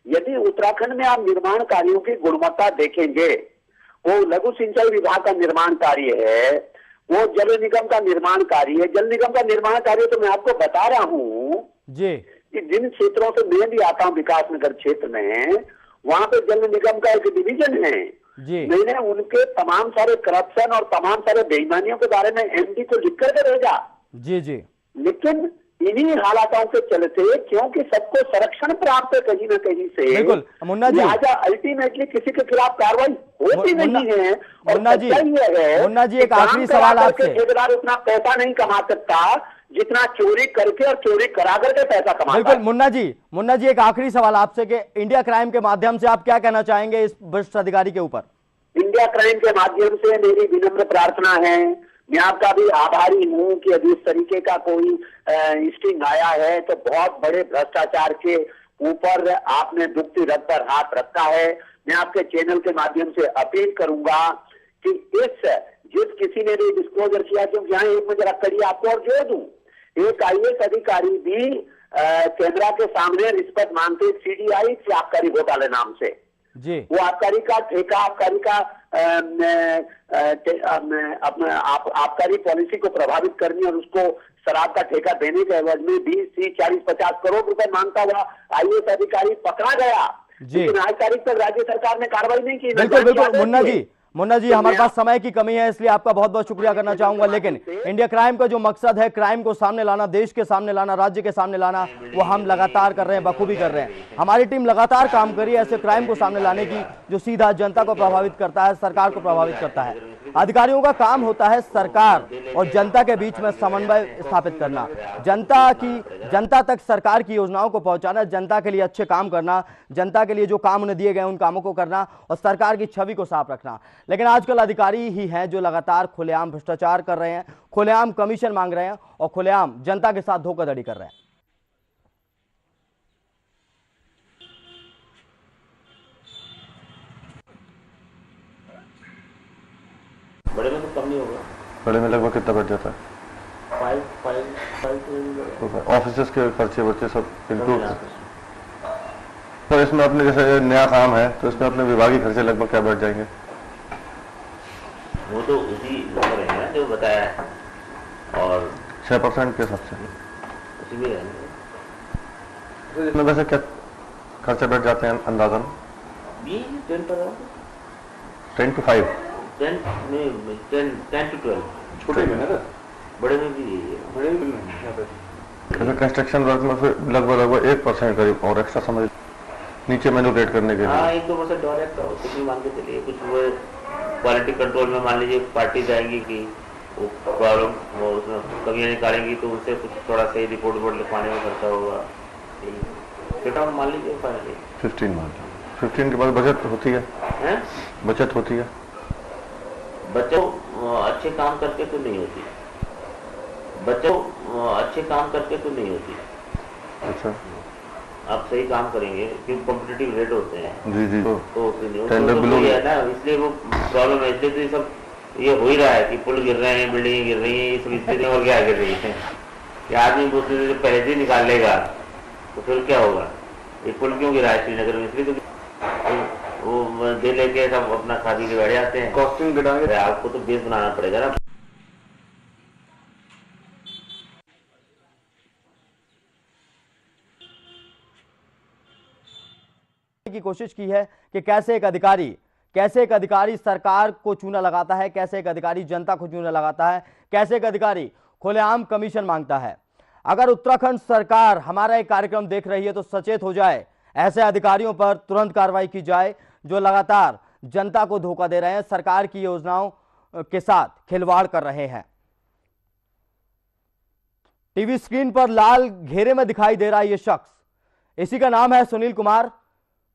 यदि उत्तराखंड में आप निर्माण कार्यों की गुणवत्ता देखेंगे, वो लघु सिंचाई विभाग का निर्माण कार्य है, वो जल निगम का निर्माण कार्य है। जल निगम का निर्माण कार्य तो मैं आपको बता रहा हूँ जी, कि जिन क्षेत्रों से मैं भी आता हूँ, विकास नगर क्षेत्र में, वहां पे जल निगम का एक डिवीजन है जी। मैंने उनके तमाम सारे करप्शन और तमाम सारे बेईमानियों के बारे में एमडी को लिख करके भेजा। जी जी। लेकिन इन्हीं हालातों के चलते, क्योंकि सबको संरक्षण प्राप्त है कहीं ना कहीं से, बिल्कुल मुन्ना जी, लिहाजा अल्टीमेटली किसी के खिलाफ कार्रवाई होती नहीं है। और मुन्ना जी, मुन्ना जी, एक आखिरी सवाल आपसे। ठेकेदार उतना पैसा नहीं कमा सकता जितना चोरी करके और चोरी करा करके पैसा कमाता है। बिल्कुल मुन्ना जी, एक आखिरी सवाल आपसे कि इंडिया क्राइम के माध्यम से आप क्या कहना चाहेंगे इस भ्रष्ट अधिकारी के ऊपर? इंडिया क्राइम के माध्यम से मेरी विनम्र प्रार्थना है, मैं आपका भी आभारी हूं कि यदि इस तरीके का कोई स्टिंग आया है तो बहुत बड़े भ्रष्टाचार के ऊपर आपने दुखती रथ पर हाथ रखा है। मैं आपके चैनल के माध्यम से अपील करूंगा कि जिस किसी ने भी डिस्क्लोजर किया, क्योंकि यहाँ एक मैं जरा कड़ी आपको और जोड़ दूं, एक IAS अधिकारी भी कैमरा के सामने रिश्वत मांगते, CDI से आबकारी घोटाले नाम से जी, वो आबकारी का ठेका, आबकारी पॉलिसी को प्रभावित करने और उसको शराब का ठेका देने के एवज में 20, 30, 40, 50 करोड़ रुपए मांगता हुआ IAS अधिकारी पकड़ा गया, लेकिन आज तारीख तक राज्य सरकार ने कार्रवाई नहीं की। बिल्कुल मुन्ना जी, हमारे पास समय की कमी है, इसलिए आपका बहुत बहुत शुक्रिया करना चाहूंगा। लेकिन इंडिया क्राइम का जो मकसद है, क्राइम को सामने लाना, देश के सामने लाना, राज्य के सामने लाना, वो हम लगातार कर रहे हैं, बखूबी कर रहे हैं। हमारी टीम लगातार काम कर रही है ऐसे क्राइम को सामने लाने की जो सीधा जनता को प्रभावित करता है, सरकार को प्रभावित करता है। अधिकारियों का काम होता है सरकार और जनता के बीच में समन्वय स्थापित करना, जनता तक सरकार की योजनाओं को पहुंचाना, जनता के लिए अच्छे काम करना, जनता के लिए जो काम उन्हें दिए गए उन कामों को करना और सरकार की छवि को साफ रखना। लेकिन आजकल अधिकारी ही हैं जो लगातार खुलेआम भ्रष्टाचार कर रहे हैं, खुलेआम कमीशन मांग रहे हैं और खुलेआम जनता के साथ धोखाधड़ी कर रहे हैं। बड़े में तो कम नहीं होगा। बड़े में लगभग कितना बच जाता है? 5 ऑफिसर्स के खर्चे बच्चे सब इंक्लूड। तो इसमें अपने जैसे नया काम है तो इसमें अपने विभागीय खर्चे लगभग क्या बढ़ जाएंगे? वो तो उसी नंबर है ना जो बताया है, और 6% के हिसाब से उसी में है। तो इसमें वैसे क्या खर्चे बढ़ जाते हैं अंदाजन? 10% 10 to 5 10 to 12। छोटे में है, बड़े में भी यही है। बड़े में कंस्ट्रक्शन वर्क में फिर लगभग 1% करीब और एक्स्ट्रा समझ नीचे मैन्युलेट करने के लिए। हाँ, 1-2% और एक्स्ट्रा हो, कुछ भी मान के चलिए। कुछ वो क्वालिटी कंट्रोल में मान लीजिए पार्टी जाएंगी कि वो प्रॉब्लम वो उसमें कमियाँ निकालेंगी तो उससे कुछ थोड़ा सही रिपोर्ट लिखवाने में खर्चा होगा। छोटा मान लीजिए 15 मान 15 के बाद बचत होती है, बचत होती है। बच्चों अच्छे काम करके तो नहीं होती, बच्चों अच्छे काम करके तो नहीं होती। अच्छा, आप सही काम करेंगे क्योंकि कॉम्पिटिटिव रेट होते हैं। जी जी, तो है ना, इसलिए वो प्रॉब्लम है। इसलिए तो ये सब ये हो ही रहा है कि पुल गिर रहे हैं, बिल्डिंगें गिर रही हैं, ये सब स्थिति और क्या गिर रही है कि आदमी दूसरे से पहले से निकाल लेगा तो फिर क्या होगा? ये पुल क्यों गिरा है श्रीनगर में? इसलिए तो वो दे लेके सब अपना शादी के बैठ जाते हैं। कॉस्टिंग घटाएंगे, आपको तो बेस बनाना पड़ेगा ना। की कोशिश की है कि कैसे एक अधिकारी सरकार को चूना लगाता है, कैसे एक अधिकारी जनता को चूना लगाता है, कैसे एक अधिकारी खुलेआम कमीशन मांगता है। अगर उत्तराखंड सरकार हमारा एक कार्यक्रम देख रही है तो सचेत हो जाए, ऐसे अधिकारियों पर तुरंत कार्रवाई की जाए जो लगातार जनता को धोखा दे रहे हैं, सरकार की योजनाओं के साथ खिलवाड़ कर रहे हैं। टीवी स्क्रीन पर लाल घेरे में दिखाई दे रहा है ये शख्स, इसी का नाम है सुनील कुमार,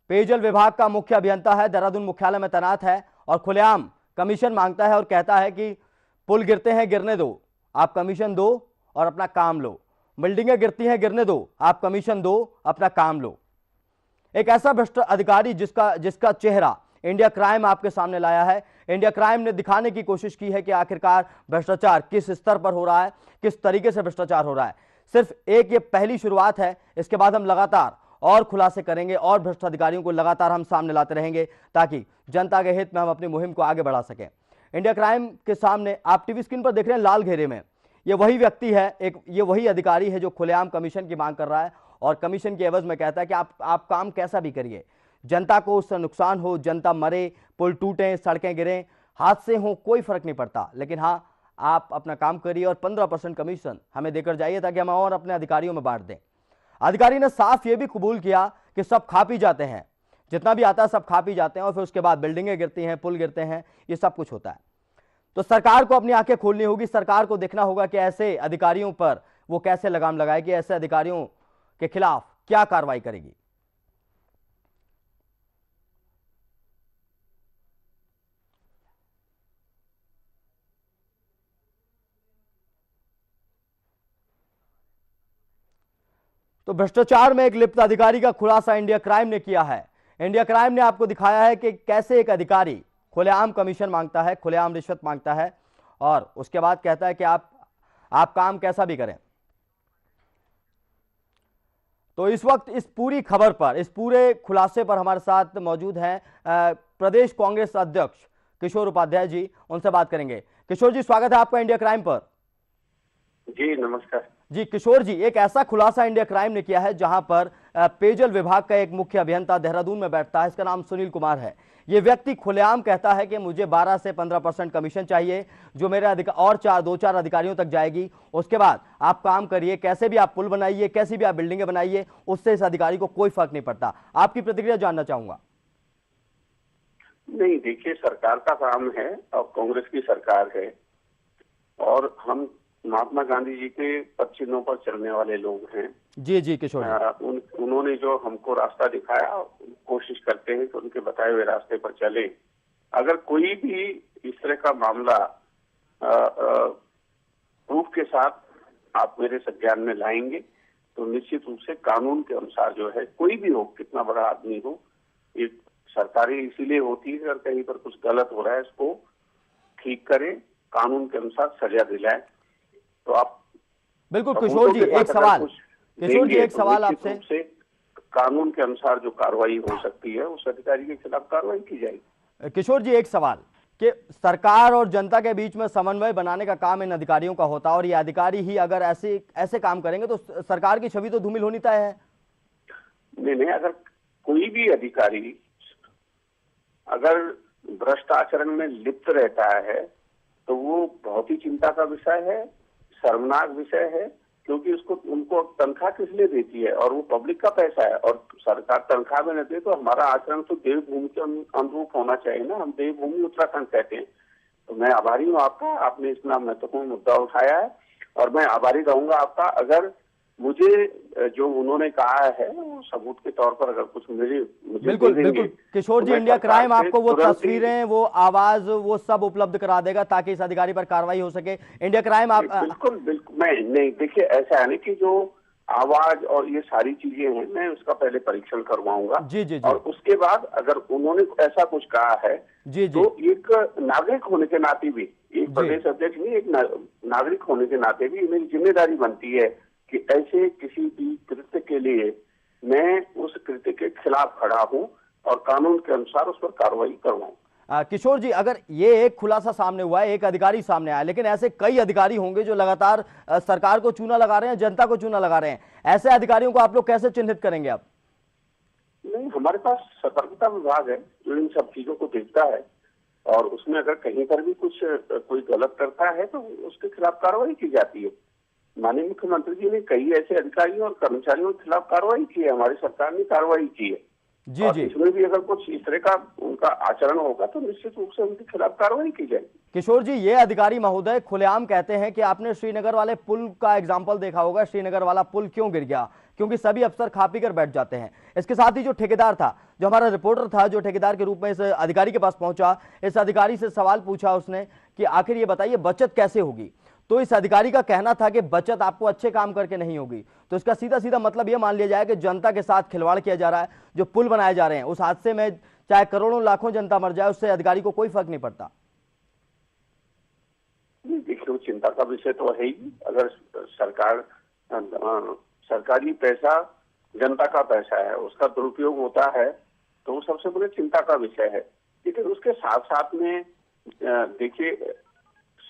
पेयजल विभाग का मुख्य अभियंता है, देहरादून मुख्यालय में तैनात है और खुलेआम कमीशन मांगता है और कहता है कि पुल गिरते हैं गिरने दो, आप कमीशन दो और अपना काम लो, बिल्डिंगें गिरती हैं गिरने दो, आप कमीशन दो अपना काम लो। एक ऐसा भ्रष्ट अधिकारी जिसका चेहरा इंडिया क्राइम आपके सामने लाया है। इंडिया क्राइम ने दिखाने की कोशिश की है कि आखिरकार भ्रष्टाचार किस स्तर पर हो रहा है, किस तरीके से भ्रष्टाचार हो रहा है। सिर्फ एक ये पहली शुरुआत है, इसके बाद हम लगातार और खुलासे करेंगे और भ्रष्ट अधिकारियों को लगातार हम सामने लाते रहेंगे ताकि जनता के हित में हम अपनी मुहिम को आगे बढ़ा सकें। इंडिया क्राइम के सामने आप टीवी स्क्रीन पर देख रहे हैं लाल घेरे में, ये वही व्यक्ति है, ये वही अधिकारी है जो खुलेआम कमीशन की मांग कर रहा है और कमीशन के एवज में कहता है कि आप काम कैसा भी करिए, जनता को उससे नुकसान हो, जनता मरे, पुल टूटे, सड़कें गिरें, हादसे हों, कोई फर्क नहीं पड़ता, लेकिन हाँ आप अपना काम करिए और 15% कमीशन हमें देकर जाइए ताकि हम और अपने अधिकारियों में बांट दें। अधिकारी ने साफ ये भी कबूल किया कि सब खा पी जाते हैं, जितना भी आता है सब खा पी जाते हैं और फिर उसके बाद बिल्डिंगें गिरती हैं, पुल गिरते हैं, ये सब कुछ होता है। तो सरकार को अपनी आंखें खोलनी होगी, सरकार को देखना होगा कि ऐसे अधिकारियों पर वो कैसे लगाम लगाएगी, ऐसे अधिकारियों के खिलाफ क्या कार्रवाई करेगी। तो भ्रष्टाचार में एक लिप्त अधिकारी का खुलासा इंडिया क्राइम ने किया है। इंडिया क्राइम ने आपको दिखाया है कि कैसे एक अधिकारी खुलेआम कमीशन मांगता है, खुलेआम रिश्वत मांगता है और उसके बाद कहता है कि आप काम कैसा भी करें। तो इस वक्त इस पूरी खबर पर, इस पूरे खुलासे पर हमारे साथ मौजूद हैं प्रदेश कांग्रेस अध्यक्ष किशोर उपाध्याय जी, उनसे बात करेंगे। किशोर जी, स्वागत है आपका इंडिया क्राइम पर। जी नमस्कार जी किशोर जी, एक ऐसा खुलासा इंडिया क्राइम ने किया है जहां पर पेयजल विभाग का एक मुख्य अभियंता देहरादून में बैठता है, इसका नाम सुनील कुमार है। ये व्यक्ति खुलेआम कहता है कि मुझे 12 से 15% कमीशन चाहिए जो मेरे और 2-4 अधिकारियों तक जाएगी, उसके बाद आप काम करिए, कैसे भी आप पुल बनाइए, कैसी भी आप बिल्डिंगें बनाइए, उससे इस अधिकारी को कोई फर्क नहीं पड़ता। आपकी प्रतिक्रिया जानना चाहूंगा। नहीं, देखिए सरकार का काम है और कांग्रेस की सरकार है और हम महात्मा गांधी जी के पद चिन्हों पर चलने वाले लोग हैं। जी जी किशोर जी। उन्होंने जो हमको रास्ता दिखाया, कोशिश करते हैं कि उनके बताए हुए रास्ते पर चले। अगर कोई भी इस तरह का मामला प्रूफ के साथ आप मेरे संज्ञान में लाएंगे तो निश्चित रूप से कानून के अनुसार जो है, कोई भी हो, कितना बड़ा आदमी हो, एक सरकारें इसीलिए होती है अगर कहीं पर कुछ गलत हो रहा है इसको ठीक करें, कानून के अनुसार सजा दिलाए। तो आप बिल्कुल किशोर जी, एक सवाल आपसे, कानून के अनुसार जो कार्रवाई हो सकती है उस अधिकारी के खिलाफ कार्रवाई की जाएगी। किशोर जी, एक सवाल कि सरकार और जनता के बीच में समन्वय बनाने का काम इन अधिकारियों का होता है और ये अधिकारी ही अगर ऐसे काम करेंगे तो सरकार की छवि तो धूमिल होनी तय है। नहीं, अगर कोई भी अधिकारी अगर भ्रष्ट आचरण में लिप्त रहता है तो वो बहुत ही चिंता का विषय है, शर्मनाक विषय है, क्योंकि उनको तनख्वाह किस लिए देती है और वो पब्लिक का पैसा है और सरकार तनख्वाह में न दे तो हमारा आचरण तो देवभूमि के अनुरूप होना चाहिए ना। हम देवभूमि उत्तराखंड कहते हैं। तो मैं आभारी हूँ आपका, आपने इतना महत्वपूर्ण मुद्दा उठाया है और मैं आभारी रहूंगा आपका अगर मुझे जो उन्होंने कहा है वो सबूत के तौर पर अगर कुछ मुझे बिल्कुल किशोर जी, इंडिया क्राइम आपको वो तस्वीरें, वो आवाज, वो सब उपलब्ध करा देगा ताकि इस अधिकारी पर कार्रवाई हो सके। इंडिया क्राइम आप बिल्कुल मैं नहीं, देखिए ऐसा है ना कि जो आवाज और ये सारी चीजें हैं मैं उसका पहले परीक्षण करवाऊंगा। जी और उसके बाद अगर उन्होंने ऐसा कुछ कहा है तो एक नागरिक होने के नाते भी, एक प्रदेश अध्यक्ष नहीं, एक नागरिक होने के नाते भी मेरी जिम्मेदारी बनती है कि ऐसे किसी भी कृत्य के लिए मैं उस कृत्य के खिलाफ खड़ा हूं और कानून के अनुसार उस पर कार्रवाई करवाऊं। किशोर जी, अगर ये एक खुलासा सामने हुआ है, एक अधिकारी सामने आया, लेकिन ऐसे कई अधिकारी होंगे जो लगातार सरकार को चूना लगा रहे हैं, जनता को चूना लगा रहे हैं, ऐसे अधिकारियों को आप लोग कैसे चिन्हित करेंगे? आप नहीं, हमारे पास सतर्कता विभाग है जो इन सब चीजों को देखता है, और उसमें अगर कहीं पर भी कोई गलत करता है तो उसके खिलाफ कार्रवाई की जाती है। माननीय मुख्यमंत्री जी ने कई ऐसे अधिकारियों और कर्मचारियों के खिलाफ कार्रवाई की है, हमारी सरकार ने कार्रवाई की है। जी और जी, इसमें भी अगर कुछ इस तरह का उनका आचरण होगा तो निश्चित रूप से उनके खिलाफ कार्रवाई की जाएगी। किशोर जी, ये अधिकारी महोदय खुलेआम कहते हैं कि आपने श्रीनगर वाले पुल का एग्जाम्पल देखा होगा, श्रीनगर वाला पुल क्यों गिर गया, क्योंकि सभी अफसर खा पी कर बैठ जाते हैं। इसके साथ ही जो ठेकेदार था, जो हमारा रिपोर्टर था, जो ठेकेदार के रूप में इस अधिकारी के पास पहुंचा, इस अधिकारी से सवाल पूछा उसने कि आखिर ये बताइए बचत कैसे होगी। तो इस अधिकारी का कहना था कि बचत आपको अच्छे काम करके नहीं होगी। तो इसका सीधा सीधा मतलब यह मान लिया जाए कि जनता के साथ खिलवाड़ किया जा रहा है। जो पुल बनाए जा रहे हैं उस हादसे में चाहे करोड़ों लाखों जनता मर जाए, उससे अधिकारी को कोई फर्क नहीं पड़ता। देखिए, चिंता का विषय तो है ही। अगर सरकारी पैसा जनता का पैसा है, उसका दुरुपयोग होता है तो वो सबसे बड़ी चिंता का विषय है। लेकिन उसके साथ साथ में देखिए,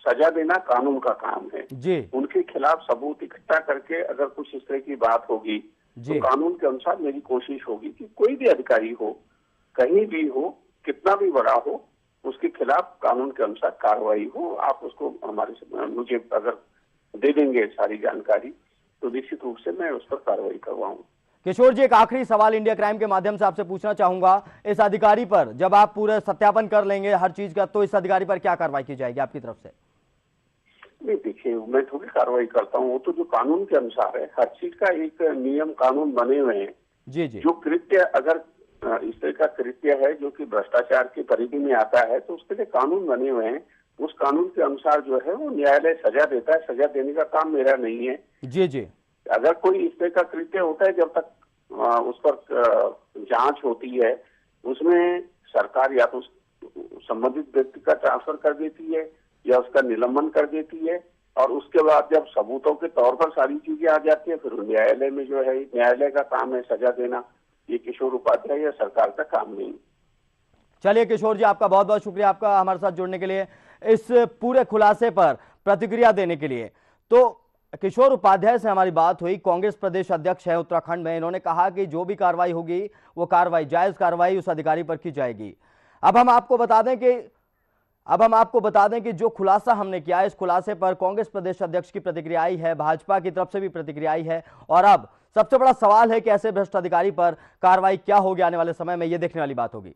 सजा देना कानून का काम है जी। उनके खिलाफ सबूत इकट्ठा करके अगर कुछ इस तरह की बात होगी तो कानून के अनुसार मेरी कोशिश होगी कि कोई भी अधिकारी हो, कहीं भी हो, कितना भी बड़ा हो, उसके खिलाफ कानून के अनुसार कार्रवाई हो। आप उसको मुझे अगर दे देंगे सारी जानकारी तो निश्चित रूप से मैं उस पर कार्रवाई करवाऊंगा। किशोर जी, एक आखिरी सवाल इंडिया क्राइम के माध्यम से आपसे पूछना चाहूंगा, इस अधिकारी पर जब आप पूरे सत्यापन कर लेंगे हर चीज का, तो इस अधिकारी पर क्या कार्रवाई की जाएगी आपकी तरफ से? नहीं, देखिए, मैं थोड़ी कार्रवाई करता हूँ, वो तो जो कानून के अनुसार है। हर चीज का एक नियम कानून बने हुए हैं। जी जी। जो कृत्य अगर इस तरह का कृत्य है जो कि भ्रष्टाचार की परिधि में आता है तो उसके लिए कानून बने हुए हैं। उस कानून के अनुसार जो है वो न्यायालय सजा देता है। सजा देने का काम मेरा नहीं है। जी जी। अगर कोई इस तरह का कृत्य होता है, जब तक उस पर जांच होती है, उसमें सरकार या तो संबंधित व्यक्ति का ट्रांसफर कर देती है या उसका निलंबन कर देती है, और उसके बाद जब सबूतों के तौर पर सारी चीजें आ जाती है फिर न्यायालय में जो है, न्यायालय का काम है सजा देना। ये किशोर उपाध्याय या सरकार का काम नहीं। चलिए किशोर जी, आपका बहुत बहुत शुक्रिया, आपका हमारे साथ जुड़ने के लिए, इस पूरे खुलासे पर प्रतिक्रिया देने के लिए। तो किशोर उपाध्याय से हमारी बात हुई, कांग्रेस प्रदेश अध्यक्ष है उत्तराखंड में। इन्होंने कहा कि जो भी कार्रवाई होगी वो कार्रवाई, जायज कार्रवाई उस अधिकारी पर की जाएगी। अब हम आपको बता दें कि जो खुलासा हमने किया, इस खुलासे पर कांग्रेस प्रदेश अध्यक्ष की प्रतिक्रिया आई है, भाजपा की तरफ से भी प्रतिक्रिया आई है, और अब सबसे बड़ा सवाल है कि ऐसे भ्रष्ट अधिकारी पर कार्रवाई क्या होगी आने वाले समय में, यह देखने वाली बात होगी।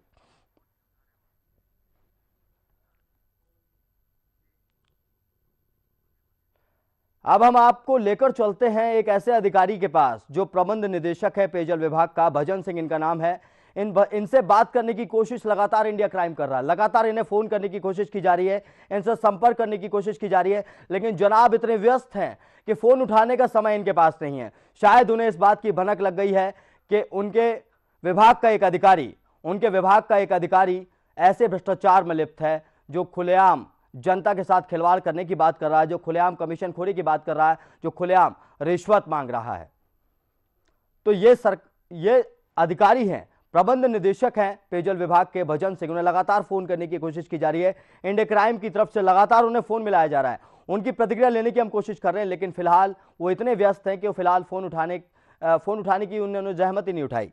अब हम आपको लेकर चलते हैं एक ऐसे अधिकारी के पास जो प्रबंध निदेशक है पेयजल विभाग का, भजन सिंह इनका नाम है। इनसे बात करने की कोशिश लगातार इंडिया क्राइम कर रहा है, लगातार इन्हें फोन करने की कोशिश की जा रही है, इनसे संपर्क करने की कोशिश की जा रही है, लेकिन जनाब इतने व्यस्त हैं कि फोन उठाने का समय इनके पास नहीं है। शायद उन्हें इस बात की भनक लग गई है कि उनके विभाग का एक अधिकारी ऐसे भ्रष्टाचार में लिप्त है जो खुलेआम जनता के साथ खिलवाड़ करने की बात कर रहा है, जो खुलेआम कमीशनखोरी की बात कर रहा है, जो खुलेआम रिश्वत मांग रहा है। तो ये अधिकारी हैं, प्रबंध निदेशक हैं पेयजल विभाग के भजन सिंह। उन्हें लगातार फोन करने की कोशिश की जा रही है, इंडिया क्राइम की तरफ से लगातार उन्हें फोन मिलाया जा रहा है। उनकी प्रतिक्रिया लेने की हम कोशिश कर रहे हैं, लेकिन फिलहाल वो इतने व्यस्त हैं कि वो फिलहाल फोन उठाने की उन्होंने जहमत ही नहीं उठाई।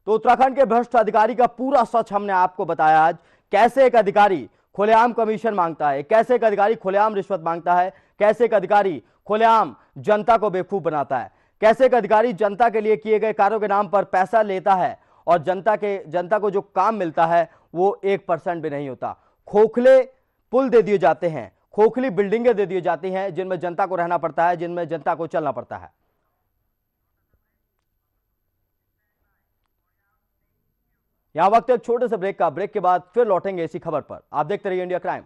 तो उत्तराखंड के भ्रष्ट अधिकारी का पूरा सच हमने आपको बताया आज। कैसे एक अधिकारी खुलेआम कमीशन मांगता है, कैसे एक अधिकारी खुलेआम रिश्वत मांगता है, कैसे एक अधिकारी खुलेआम जनता को बेवकूफ बनाता है, कैसे एक अधिकारी जनता के लिए किए गए कार्यों के नाम पर पैसा लेता है और जनता को जो काम मिलता है वो 1% भी नहीं होता। खोखले पुल दे दिए जाते हैं, खोखली बिल्डिंगें दे दी जाती हैं जिनमें जनता को रहना पड़ता है, जिनमें जनता को चलना पड़ता है। यहां वक्त एक छोटे से ब्रेक का, ब्रेक के बाद फिर लौटेंगे इसी खबर पर। आप देखते रहिए इंडिया क्राइम।